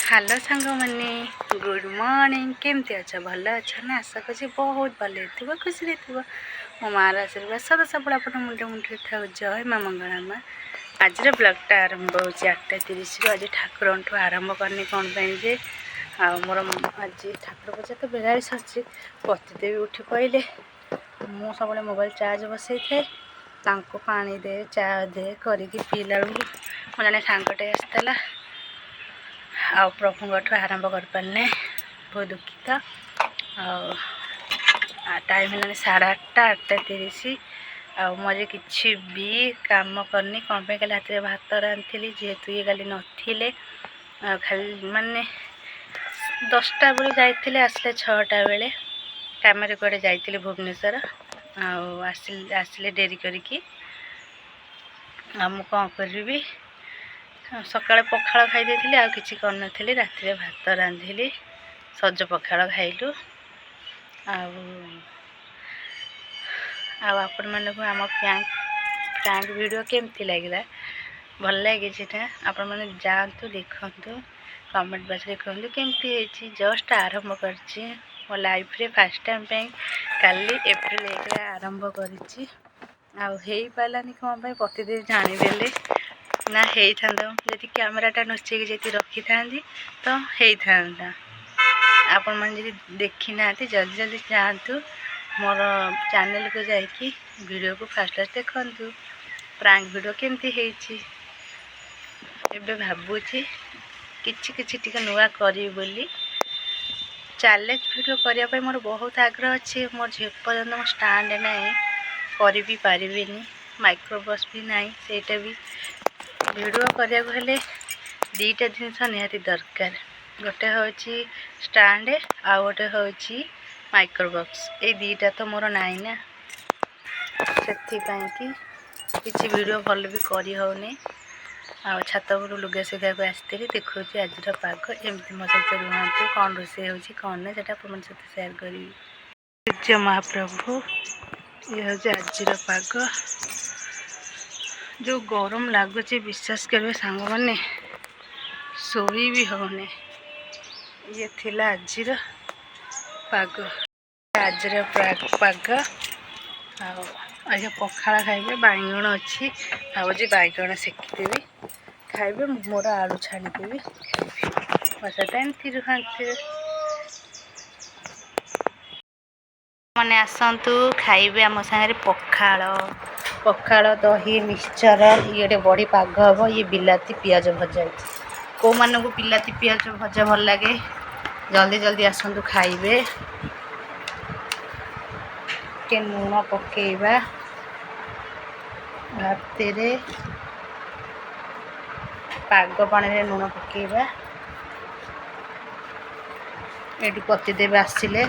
Hello सांग मैंने good morning केमती अच्छा भल अच्छा ना आशा कर बहुत भल हो खुशी थो मो मार आशीर्वाद सदा सब आप मुंडे मुंडे था जय माँ मंगला माँ आज ब्लगटा आरंभ हो 8:30 आज ठाकुर आरंभ करनी कौन जे मोर आज ठाकुर पूजा तो बेला सर पतिदेवी उठी पड़े मु सब मोबाइल चार्ज बसई थे पानी दे चा दे करके पीला मो जन सांगटे आसला आ प्रभुठ आरंभ कर पारे बहुत दुखित टाइम है 8:30 8:30 मुझे किसी भी काम करनी कौन पे रात भात रांधि जेहेतु ये काली नथिले खाली माने 10टा बेले जाइए आसले 6टा बेले कम कड़े जाइए भुवनेश्वर आसिले डेरी करके कौन करी सकाଳେ पखाଳ खाई ଦେଇଥିଲି ଆଉ କିଛି କରିନଥିଲି ରାତିରେ ଭାତ ରାନ୍ଧିଲି ସଜ ପଖାଳ ଖାଇଲୁ ଆଉ ଆପଣମାନଙ୍କୁ ଆମ ପ୍ରାଙ୍କ ଭିଡ଼ିଓ କେମିତି ଲାଗିଲା ଭଲ ଲାଗିଛି ନା ଆପଣମାନେ ଯାଆନ୍ତୁ ଦେଖନ୍ତୁ କମେଣ୍ଟ ବକ୍ସରେ କୁହନ୍ତୁ କେମିତି ହେଇଛି ଜଷ୍ଟ ଆରମ୍ଭ କରିଛି ମୋ ଲାଇଫରେ ଫାର୍ଷ୍ଟ ଟାଇମ୍ ପାଇଁ କାଲି ଏପ୍ରିଲ 1ରେ ଆରମ୍ଭ କରିଛି ଆଉ ହେଇପାରିଲାନି କ'ଣ ପାଇଁ ପ୍ରତିଦିନ ଜାଣିଦେଲେ ना होता जी कैमेराटा नुचेक जी रखी था तो होता आपण मैंने देखी ना जल्दी जल्दी जातु मोर चैनल को जाकि वीडियो को फास्ट देखु प्रांक वीडियो केमती एबे भावुची किछि नुआ करी बोली चैलेंज वीडियो करने मोर बहुत आग्रह अच्छे मोर जेपर्यंत मो स्टाण्ड ना करी भी पारिनी माइक्रोबस भी ना सेटा भी वीडियो करने को हेले दीटा जिनस निहाती दरकार गोटे हूँ स्टाण्ड आ गोटे हूँ माइक्रोबॉक्स ये दीटा तो मोर नाई ना से किसी वीडियो भल भी करी होनी आ छात पर लुगा शिखा को आसती देखो आज पाग एमती मो सहित रुहतु कौन रोषे हो कौन ना से सहित सेयार करी जय महाप्रभु ये हूँ आज पाग जो गरम लगुच विश्वास करेंगे सांग मैंने सोई भी होने ये थिला आज पाग आज पाग आज पखाड़ खाइबे बैगण अच्छी आज बैगण सेकिदेवी खाइबे मोर आलू छाणीदेवी बस एमती रुहतु मैंने आसतु खाइबे आम सागर पखाड़ पखाड़ दही मिक्सचर ये बड़ी पाग हम ये बिलाती पियाज भजा को मानू बिलाती पियाज भजा भल लगे जल्दी जल्दी आसतु खाइबे के लुण पकेबा भात पाग पानी लुण पकेबा ये पतिदेव आसिले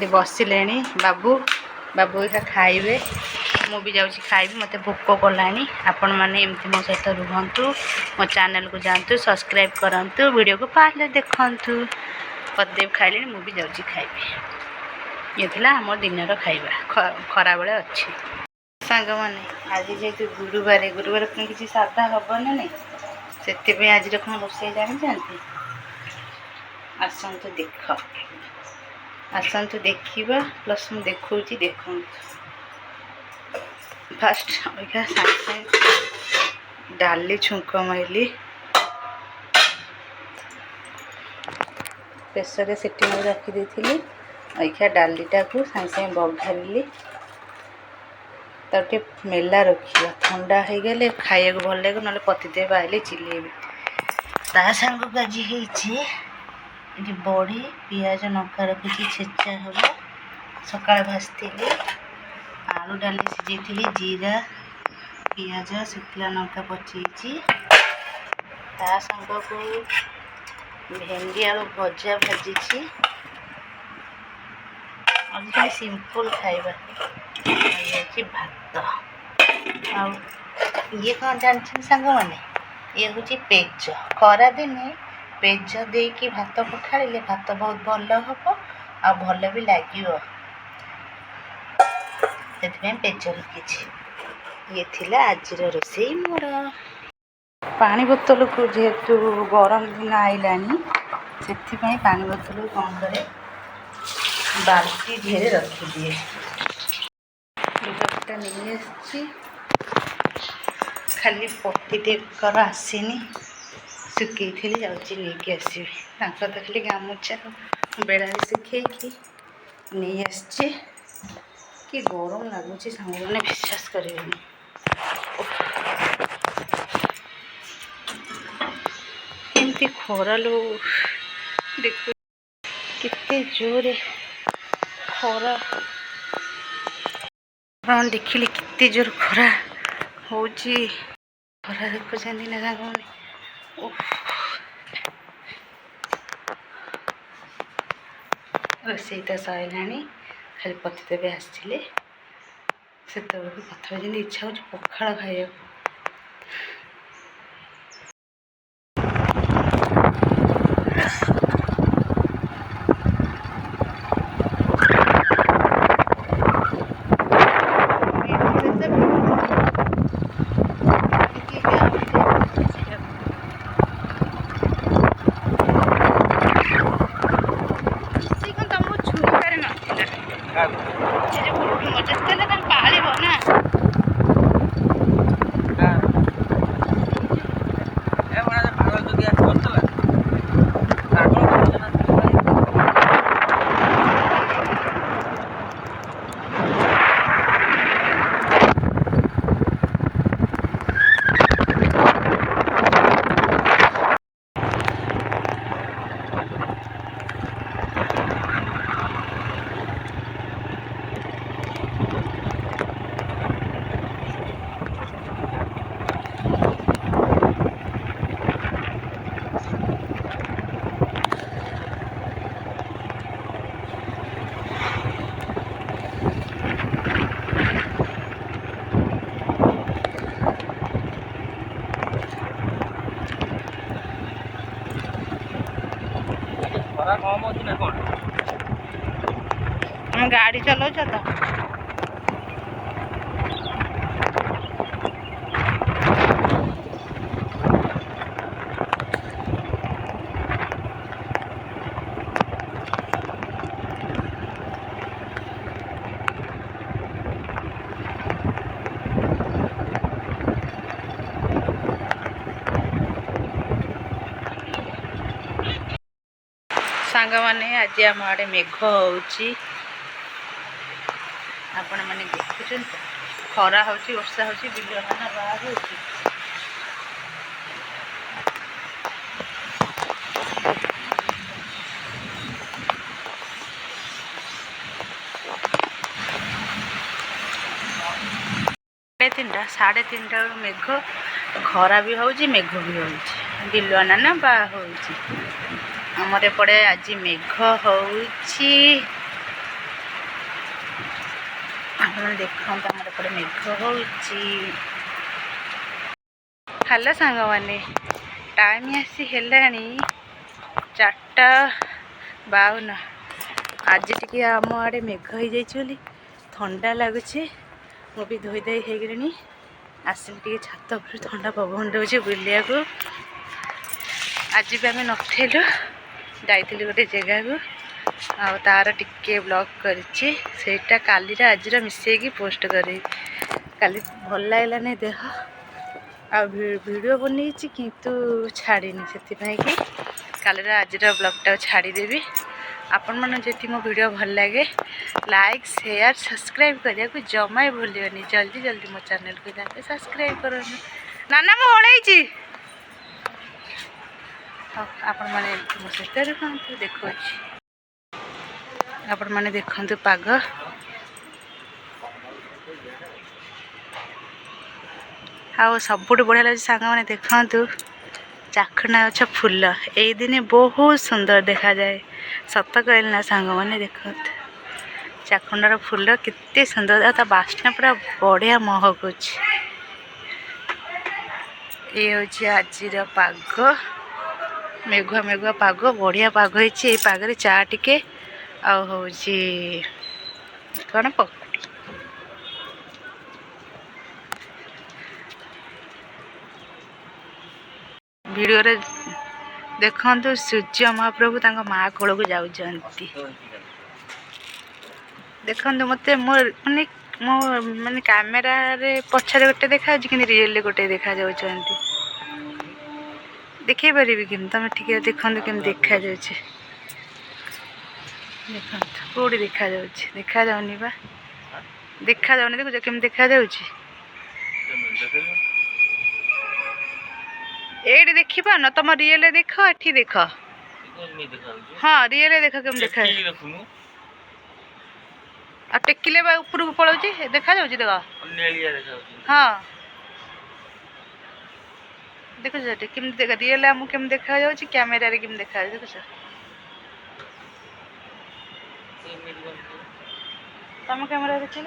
बसिले बाबू बाबू एका खाइबे मु भी जाऊँ खाइबी मत भोक कलानी आपण मैंने एमती मो सहित रुहतु मो चैनल को जातु सब्सक्राइब करूँ वीडियो को पार्ले देखु पतिदेव खाइले मु भी जाऊँ खाइबी ये थिला आम दिन खाइबा खरा बेले अच्छी सांग मैंने आज जेहेतु गुरुवार गुरुवार पुणी किसी साधा हम ना नहीं से आज कौन रोषे जानी आसतु देख आसतु देखा प्लस मुझे देखी देखु फास्ट अखा सागे डाली छुंक माइली प्रेसर सीटी में रखी अखा डालीटा को सागे सागे बघारी तो मेला रखा ठंडा हो गले खाया भल लगे ना पतिदेव आइले चिल्लेबे ता सांग को आज ये बड़ी पियाज लंका रखी छेचा हम सका भाजती आलू डाली सीझी जीरा पियाज शुखला लंका पचेची ता संग को भेंडी आलू भजा भाजी आज सिंपल खाइबा भात आ ये कौन जानते सांग मैंने ये हूँ पेज खरा दिने पेज देकी भात पखाड़े भात बहुत भल हम आ भल भी लगे से पेज रखी ये थिला आज रोषे मोर। पानी बोतल को जेहेतु गरम दिन आइलानी से पानी बोतल कौन करे बाल्टी ढेरे रखिदिए। लुगापटा नहीं आसी खाली पति टेकर आसीनी सुखी थी जाऊँगी लेके आसबि तो खाली गामुछा बेड़ा सुखी नहीं आसी कि गरम लगुच मैंने विश्वास करेंगे। एमती खरा लो देख कितने जोरे खरा देखिले कितने जोर खरा हो खरा देखुं ना सामने रोसई तो सरला खाली पति देवे आसते से कथा जमी इच्छा हो पखाड़ खाइए तुम गाड़ी चलो तो सांग मैंने आज आम आड़े मेघ होची आपण मैंने देखुं खरा होची वर्षा होची बिल मान बाहर होची साढ़े तीन मेघ खरा भी होची मेघ भी होची बिल ना बाहर होची आमर एपटे आज मेघ होची देखते आमर एपटे मेघ होची। हेलो सांग मैंने टाइम आसी है 4:52 आज टी आम आड़े मेघ हो जाइए ठंडा लगुच मु भी धोई धाई हो गली आसिल टे छात उपर ठंडा पवन दौर बुलिया को आज भी आम नथिलु जाइली गोटे जगह को आ तार टिके ब्लॉग करीटा काली आज मिसेगी पोस्ट करी काली भल लगलानी देह आ वीडियो बनी किंतु छाड़ीनी से काली आज ब्लॉगटा छाड़देवी आपण मन जति मो वीडियो भल लगे लाइक शेयर सब्सक्राइब करिया को जमा भूलियोनी जल्दी जल्दी मो चैनल को जाके सब्सक्राइब करो नाना मु ओळैची आपण माने मो सहित देखु देखो आपण माने देखंतु पाग आ सबुठ बढ़िया लगे सांग मैंने देखु चाखुना गछ फूल ए दिन बहुत सुंदर देखा जाए सत कहल ना सांग मैंने देखो चाखुंडार फूल कितने सुंदर ता बास्ना पूरा बढ़िया महकुच ये हूँ आज पाग मेघुआ मेघुआ पाग बढ़िया पाग होती पागरे चा टिके आ हूँ कौन पकड़ी ଭିଡ଼ିଓରେ ଦେଖନ୍ତୁ ସୂର୍ଯ୍ୟ ମହାପ୍ରଭୁ ତାଙ୍କ ମାଆ କୋଳକୁ ଯାଉଛନ୍ତି। ଦେଖନ୍ତୁ ମୋତେ ମୋ ମାନେ କ୍ୟାମେରାରେ ପଛରେ ଗୋଟେ ଦେଖାଯାଉଛି କିନ୍ତୁ ରିଏଲରେ ଗୋଟେ ଦେଖାଯାଉଛନ୍ତି। ଦେଖେଇ ପାରିବି କେମିତି? ତମେ ଟିକେ ଦେଖନ୍ତୁ କେମିତି ଦେଖାଯାଉଛି। ଦେଖନ୍ତୁ କୋଉଠି ଦେଖାଯାଉଛି? ଦେଖାଯାଉନି ବା, ଦେଖାଯାଉନି। ଦେଖୁଛ କେମିତି ଦେଖାଯାଉଛି? ଏଇଠି ଦେଖିପାରୁନ? ତମ ରିଏଲରେ ଦେଖ, ଏଠି ଦେଖ। ହଁ ରିଏଲରେ ଦେଖ କେମିତି ଦେଖା। ଆଉ ଟେକିଲେ ବା ଉପରକୁ ପଳଉଛି, ଦେଖାଯାଉଛି। ଦେଖ ହଁ ଦେଖୁଛ ସେଠି କେମିତି ଦେଖ? ରିଏଲ ଆମକୁ କେମିତି ଦେଖାଯାଉଛି, କ୍ୟାମେରାରେ କେମିତି ଦେଖାଯାଉଛି ଦେଖୁଛ? ତମ କ୍ୟାମେରା ଦେଖିଲ?